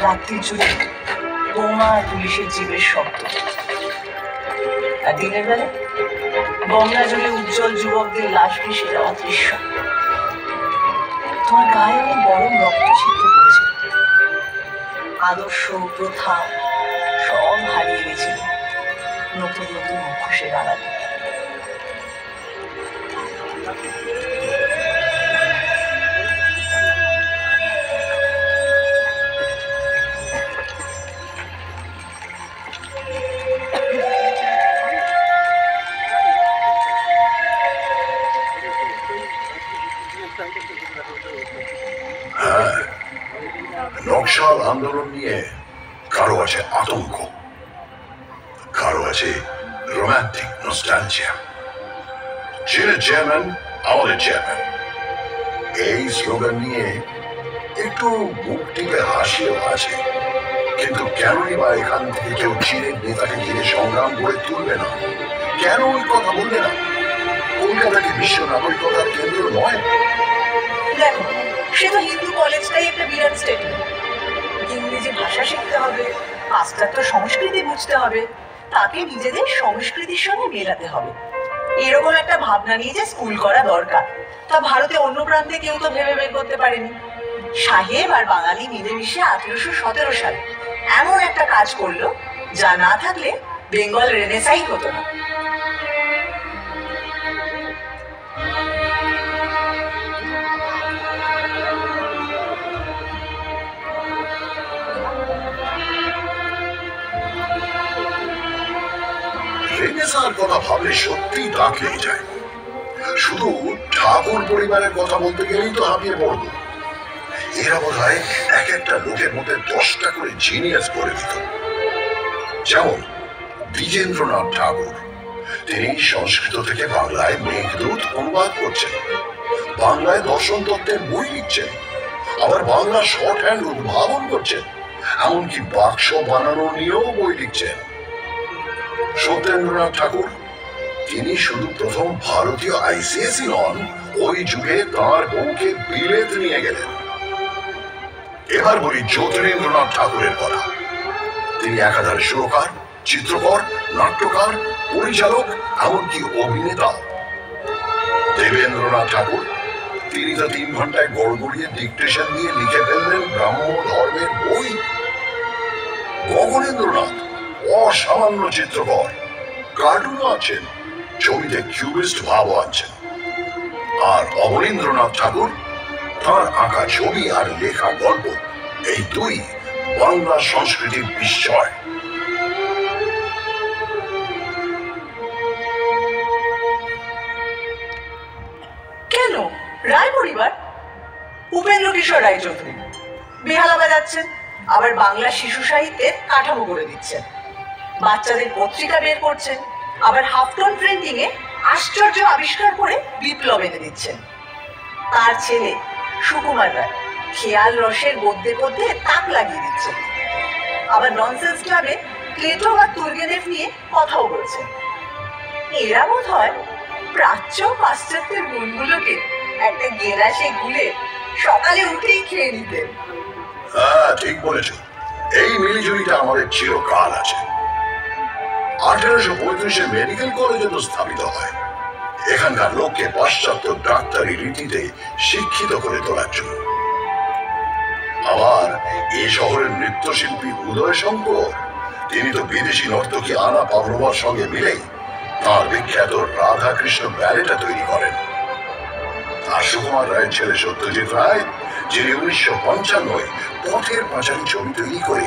রাত্রি জুড়ে বোমা আর পুলিশের জীবের শব্দ, আর দিনের বেলা গঙ্গা জলে উজ্জ্বল যুবকদের লাশ ভেসে যাওয়া দৃশ্য। তোমার গায়ে অনেক গরম রক্ত ছিদ্র করেছে। আদর্শ প্রথা সব হারিয়ে গেছিল নতুন নতুন মুখোশের আড়ালে। হ্যাঁ, নকশাল আন্দোলন নিয়ে কারো আছে আতঙ্ক, কারো আছে রোমান্টিক নস্টালজিয়া। চীনের চেয়ারম্যান আমাদের চেয়ারম্যান, এই স্লোগান নিয়ে একটু মুখ টিপে হাসিও আছে। কিন্তু কেনই বা এখান থেকে কেউ চীনের নেতাকে ঘিরে সংগ্রাম গড়ে তুলবে না? কেন ওই কথা বলবে না? কলকাতা কি বিশ্ব নাগরিকতার কেন্দ্র নয়? দেখো, সে তো হিন্দু কলেজটাই একটা বিরাট স্টেটমেন্ট। ইংরেজি ভাষা শিখতে হবে, পাশ্চাত্য সংস্কৃতি বুঝতে হবে, তাকে নিজেদের সংস্কৃতির সঙ্গে মেলাতে হবে, এরকম একটা ভাবনা নিয়ে যে স্কুল করা দরকার, তা ভারতে অন্য প্রান্তে কেউ তো ভেবে বের করতে পারেনি। সাহেব আর বাঙালি মিলেমিশে 1817 সালে এমন একটা কাজ করলো যা না থাকলে বেঙ্গল রেনেসাই হতো না। রেনেসাঁর কথা ভাবলে সত্যি দাঁত লেগে যায়। শুধু ঠাকুর পরিবারের কথা বলতে গেলেই তো হাঁপিয়ে পড়ব। এরা বোধহয় এক একটা লোকের মধ্যে 10টা করে জিনিয়াস করে দিত। যেমন দ্বিজেন্দ্রনাথ ঠাকুর, তিনি সংস্কৃত থেকে বাংলায় মেঘদূত অনুবাদ করছেন, বাংলায় দর্শন তত্ত্বের বই লিখছেন, আবার বাংলা শর্ট হ্যান্ড উদ্ভাবন করছেন, এমনকি বাক্স বানানো নিয়েও বই লিখছেন। সত্যেন্দ্রনাথ ঠাকুর, তিনি শুধু প্রথম ভারতীয় আইসিএসই নন, ওই যুগে তাঁর বউকে বিলেত নিয়ে গেলেন। এবার বলি জ্যোতিরেন্দ্রনাথ ঠাকুরের কথা। তিনি একাধারে সুরকার, চিত্রকর, নাট্যকার, পরিচালক, এমনকি অভিনেতা। দেবেন্দ্রনাথ ঠাকুর, তিনি তো 3 ঘন্টায় গড়গড়িয়ে ডিকটেশন দিয়ে লিখে ফেললেন ব্রাহ্ম ধর্মের বই। গগনেন্দ্রনাথ অসামান্য চিত্রকর, কার্টুনও আছেন, ছবিতে কিউবিস্ট ভাবও আছেন। আর অবনীন্দ্রনাথ ঠাকুর, তাঁর আঁকা ছবি আর লেখা গল্প, এই দুই বাংলা সংস্কৃতির বিস্ময়। কেন রায় পরিবার? উপেন্দ্র কিশোর রায়চৌধুরী বেহালা বাজাচ্ছেন, আবার বাংলা শিশু সাহিত্যের কাঠামো করে দিচ্ছেন, বাচ্চাদের পত্রিকা বের করছেন, আবার হাফটন প্রিন্টিং এ আশ্চর্য আবিষ্কার করে বিপ্লব এনে দিচ্ছেন। তার ছেলে সুকুমার রায় খেয়াল রসের গদ্যে পদ্যে তাক লাগিয়ে দিচ্ছেন, আবার ননসেন্স ক্লাবে প্লেটো আর তুর্গেনেভ নিয়ে কথাও বলছেন। এরা বোধ হয় প্রাচ্য পাশ্চাত্যের গুণগুলোকে একটা গেলাসে গুলে সকালে উঠেই খেয়ে নিতেন। হ্যাঁ, ঠিক বলেছ। এই মিলিজুলিটা আমাদের চিরকাল আছে। 1835-এ মেডিকেল কলেজে তো স্থাপিত হয়, এখানকার লোককে পাশ্চাত্য ডাক্তারি রীতিতে শিক্ষিত করে তোলার জন্য। আবার এই শহরের নৃত্যশিল্পী উদয় শঙ্কর, তিনি তো বিদেশি নর্তকী আনা পাভলোভার সঙ্গে মিলেই তাঁর বিখ্যাত রাধা কৃষ্ণ ব্যালেটা তৈরি করেন। আর সুকুমার রায়ের ছেলে সত্যজিৎ রায়, যিনি 1955-এ পথের পাঁচালী ছবি তৈরি করে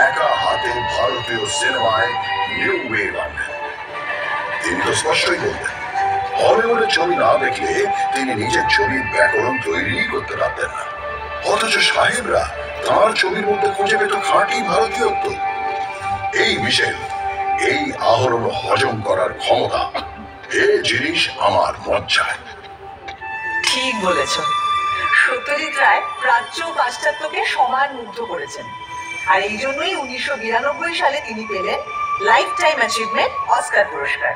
একা হাতে ভারতীয় সিনেমায় নিউ ওয়েভ আনলেন। তিনি তো স্পষ্টই বলতেন, হলিউডের ছবি না দেখলে তিনি নিজের ছবির ব্যাকরণ তৈরি করতে পারতেন না। অথচ সাহেবরা তাঁর ছবির মধ্যে খুঁজে পেত খাঁটি ভারতীয়ত্ব। এই মিশেল, এই আহরণ হজম করার ক্ষমতা, এ জিনিস আমার মজ্জায়। ঠিক বলেছ। সত্যজিৎ রায় প্রাচ্য ও পাশ্চাত্যকে সমান মুগ্ধ করেছেন, আর এই জন্যই 1992 সালে তিনি পেলেন লাইফ টাইম অ্যাচিভমেন্ট অস্কার পুরস্কার।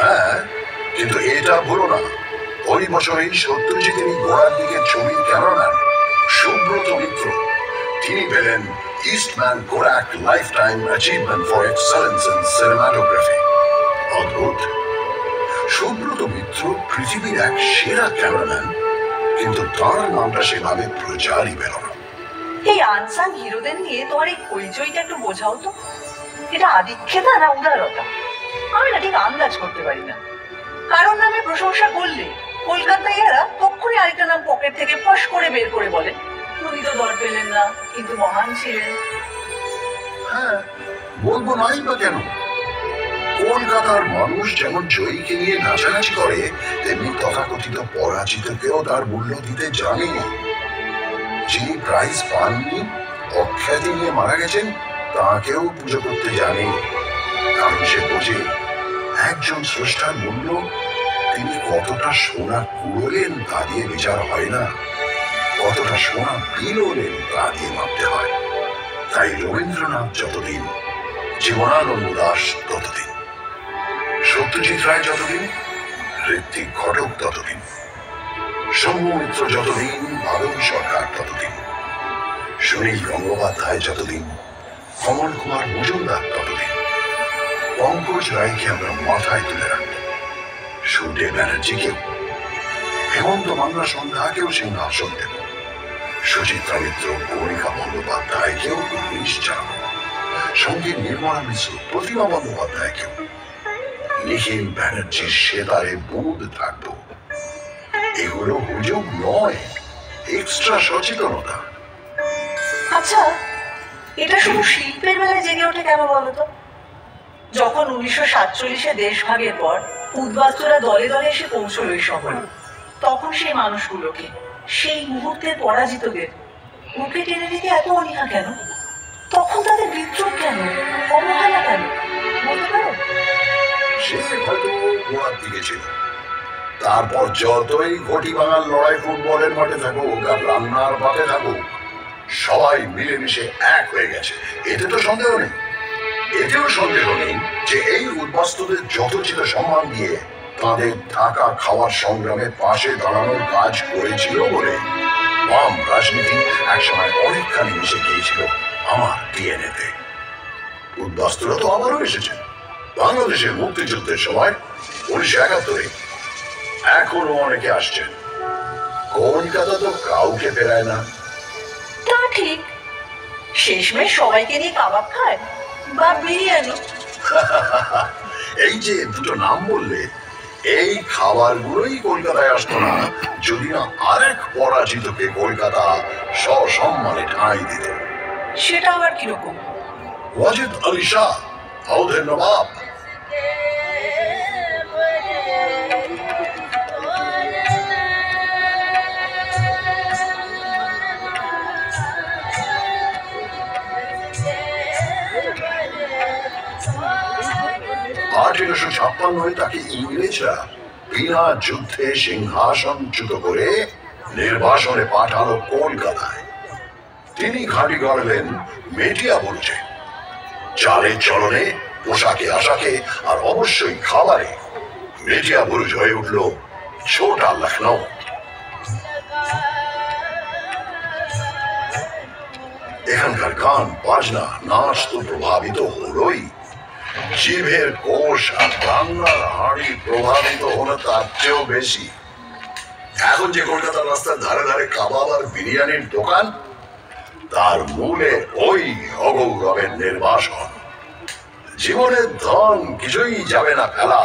হ্যাঁ, কিন্তু এটা ভুলো না, ওই বছরেই সত্যজিৎ তিনি গোড়ার দিকে ছবির ক্যামেরাম্যান সুব্রত মিত্র তিনি পেলেন Eastman Kodak life time achievement for excellence in cinematography. অদ্ভুত, সুব্রত মিত্র পৃথিবীর এক সেরা ক্যামেরাম্যান, কিন্তু তার নামটা সেভাবে প্রচারই পেল না। এই আনসাং হিরোদের নিয়ে তোমার এই পরিচয়টা একটু বোঝাও তো। এটা আদিক্ষেতা না উদারতা? আমি না ঠিক আন্দাজ করতে পারি না। কারণ নামে প্রশংসা করলে কলকাতায় এরা তক্ষুনি আরেকটা নাম পকেট থেকে ফস করে বের করে বলেন, উনি তো দর পেলেন না, কিন্তু মহান ছিলেন। হ্যাঁ, বলবো নাই বা কেন? কলকাতার মানুষ যেমন জয়ীকে নিয়ে নাচানাচি করে, তেমনি তথাকথিত পরাজিতকেও তার মূল্য দিতে জানে। যিনি প্রাইজ পাননি, অখ্যাতি নিয়ে মারা গেছেন, তাকেও পুজো করতে জানে। কারণ সে বোঝে একজন স্রষ্টার মূল্য তিনি কতটা সোনা কুড়োলেন তা দিয়ে বিচার হয় না, কতটা সোনা বিলোলেন তা দিয়ে মাপতে হয়। তাই রবীন্দ্রনাথ যতদিন, জীবনানন্দ দাশ ততদিন, সত্যজিৎ রায় যতদিন, ঋত্বিক ঘটক ততদিন, সৌম্য মিত্র যতদিন, মাধবী সরকার ততদিন, সুনীল গঙ্গোপাধ্যায় যতদিন, কমল কুমার মজুমদার ততদিন, পঙ্কজ রায়কে আমরা মাথায় তুলে রাখব, সুদেব ব্যানার্জিকেও, হেমন্ত মান্না সন্ধ্যাকেও সিংহাসন দেব, সুচিত্রা মিত্র, কণিকা বন্দ্যোপাধ্যায়কেও পুলিশ জানাবো, সঙ্গে নির্মলা মিশ্র, প্রতিমা বন্দ্যোপাধ্যায়কেও, নিখিল ব্যানার্জির সেতারে বুধ থাকবো। এগুলো হুজুগ নয়, এক্সট্রা সচেতনতা। আচ্ছা, এটা শুধু শিল্পের বেলায় জেগে ওঠে কেন বলতো? যখন 1947-এ দেশভাগের পর উদ্বাস্তুরা দলে দলে এসে পৌঁছল ওই শহরে, তখন সেই মানুষগুলোকে, সেই মুহূর্তের পরাজিতদের বুকে টেনে নিতে এত অনীহা কেন? তখন তাদের বিদ্রোহ কেন, অবহেলা কেন, বলতে পারো? সে হয়তো গোড়ার দিকে ছিল। তারপর যতই ঘটি ভাঙার লড়াই ফুটবলের মাঠে থাকুক আর রান্নার পাতে থাকুক, সবাই মিলেমিশে এক হয়ে গেছে, এতে তো সন্দেহ নেই। এতেও সন্দেহ নেই যে এই উদ্বাস্তুদের যথোচিত সম্মান দিয়ে তাদের থাকা খাওয়ার সংগ্রামে পাশে দাঁড়ানোর কাজ করেছিল বলে বাম রাজনীতি একসময় অনেকখানি মিশে গিয়েছিল আমার ডিএনএতে। উদ্বাস্তুরা তো আবারও এসেছে বাংলাদেশের মুক্তিযুদ্ধের সময় 1971-এ, এখনো অনেকে আসছেন। কলকাতা তো কাউকে ফেরায় না। তা ঠিক, শেষমেশ সবাইকে নিয়ে কাবাব খায় বা বিরিয়ানি। এই যে দুটো নাম বললে, এই খাবারগুলোই কলকাতায় আসতো না যদি না আরেক পরাজিতকে কলকাতা সসম্মানে ঠাঁই দিত। সেটা আবার কিরকম? ওয়াজিদ আলী শাহ, আউধের নবাব। আঠেরোশো 1956 তাকে ইংরেজরা বিনা যুদ্ধে সিংহাসনচ্যুত করে নির্বাসনে পাঠালো কলকাতায়। তিনি ঘাঁটি গড়লেন মেটিয়া বুরুজে। চালে চলনে, পোশাকে আশাকে আর অবশ্যই খাবারে মেটিয়া বুরুজ হয়ে উঠল ছোটা লখনৌ। এখানকার গান বাজনা নাচ তো প্রভাবিত হলোই, জিভের কোষ আর বাংলার হাড়ি প্রভাবিত হলো তার চেয়েও বেশি। এখন যে কলকাতার রাস্তার ধারে ধারে কাবাব আর বিরিয়ানির দোকান, তার মূলে ওই অগৌরবের নির্বাসন। জীবনের ধন কিছুই যাবে না ফেলা,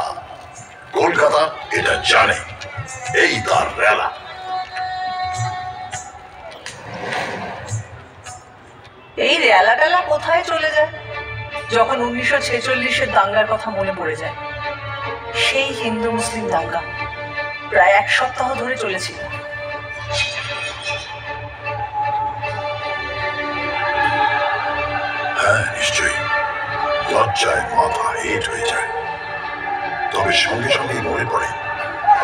কলকাতা এটা জানে, এই তার রেলা। এই রেলা টেলা কোথায় চলে যায়? যখন 1946-এর দাঙ্গার কথা মনে পড়ে যায়। সেই হিন্দু মুসলিম দাঙ্গা প্রায় 1 সপ্তাহ ধরে চলেছিল। হ্যাঁ, নিশ্চয়ই লজ্জায় মাথা হেট হয়ে যায়। তবে সঙ্গে সঙ্গে মনে পড়ে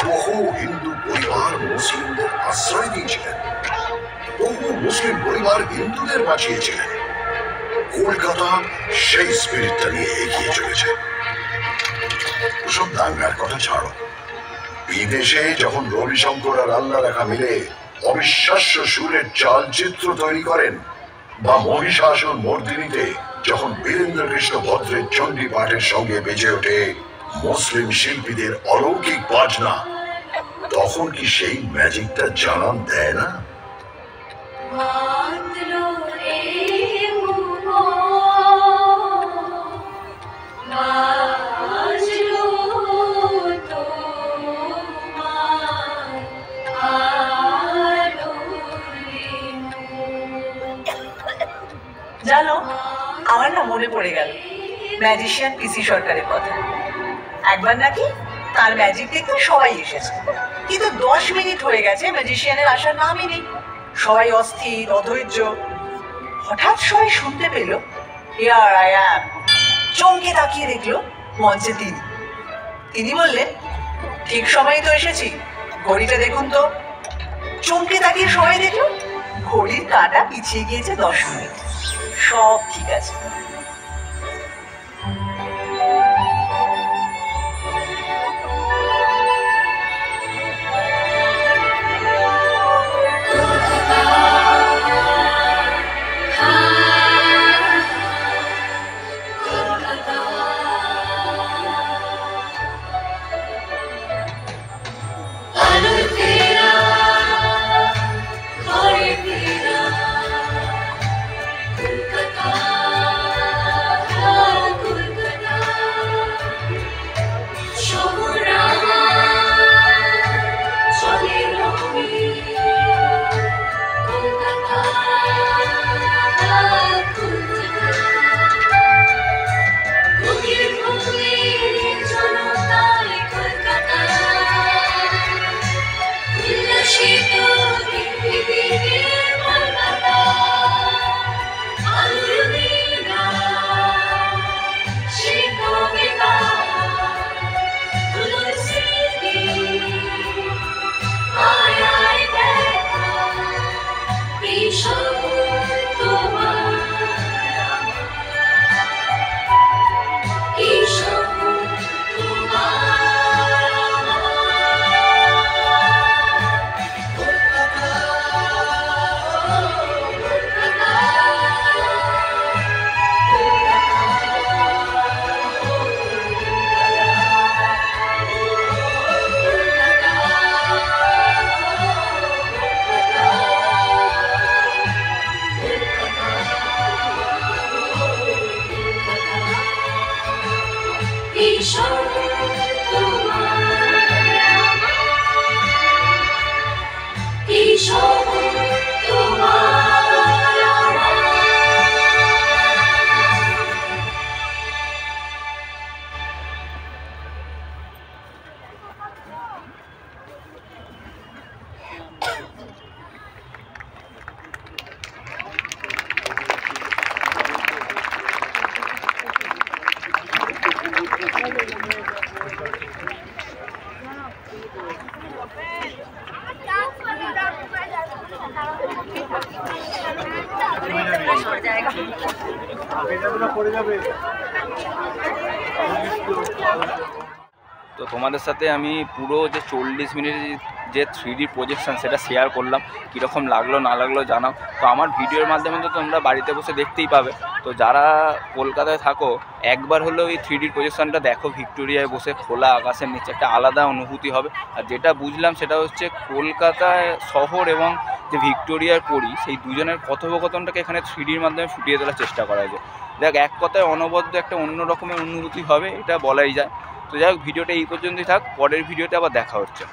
বহু হিন্দু পরিবার মুসলিমদের আশ্রয় দিয়েছিলেন, বহু মুসলিম পরিবার হিন্দুদের বাঁচিয়েছিলেন। কলকাতা সেই স্পিরিটটা নিয়ে এগিয়ে চলেছে। ওসব দাঙ্গার কথা ছাড়ো, বিদেশে যখন রবিশঙ্কর আর আল্লাহ রেখা মিলে অবিশ্বাস্য সুরের চালচিত্র তৈরি করেন, বা মহিষাসুর মর্দিনীতে যখন বীরেন্দ্র কৃষ্ণ ভদ্রের চণ্ডী পাঠের সঙ্গে বেজে ওঠে মুসলিম শিল্পীদের অলৌকিক বাজনা, তখন কি সেই ম্যাজিকটা জানান দেয় না? জানো, আমার না মনে পড়ে গেল ম্যাজিশিয়ান পিসি সরকারের কথা। একবার নাকি তার ম্যাজিক দেখতে সবাই এসেছে, কিন্তু 10 মিনিট হয়ে গেছে ম্যাজিশিয়ানের আসার নামই নেই। সবাই অস্থির, অধৈর্য। হঠাৎ সবাই শুনতে পেল হিয়ার আই অ্যাম। চমকে তাকিয়ে দেখলো মঞ্চে তিনি বললেন, ঠিক সময় তো এসেছি, ঘড়িটা দেখুন তো। চমকে তাকিয়ে সবাই দেখলো ঘড়ির কাঁটা পিছিয়ে গিয়েছে 10 মিনিট। সব ঠিক আছে। তো তোমাদের সাথে আমি পুরো যে 40 মিনিটের যে 3D প্রজেকশন সেটা শেয়ার করলাম, কীরকম লাগলো না লাগলো জানাও। তো আমার ভিডিওর মাধ্যমে তো তোমরা বাড়িতে বসে দেখতেই পাবে। তো যারা কলকাতায় থাকো একবার হলেও এই 3D প্রজেকশনটা দেখো, ভিক্টোরিয়ায় বসে খোলা আকাশের নিচে একটা আলাদা অনুভূতি হবে। আর যেটা বুঝলাম সেটা হচ্ছে কলকাতায় শহর এবং যে ভিক্টোরিয়ার পরি সেই দুজনের কথোপকথনটাকে এখানে 3Dর মাধ্যমে ফুটিয়ে তোলার চেষ্টা করা হয়েছে। দেখ, এক কথায় অনবদ্য একটা অন্য রকমের অনুভূতি হবে, এটা বলাই যায়। তো যাই হোক, ভিডিওটা এই পর্যন্তই থাক, পরের ভিডিওতে আবার দেখা হচ্ছে।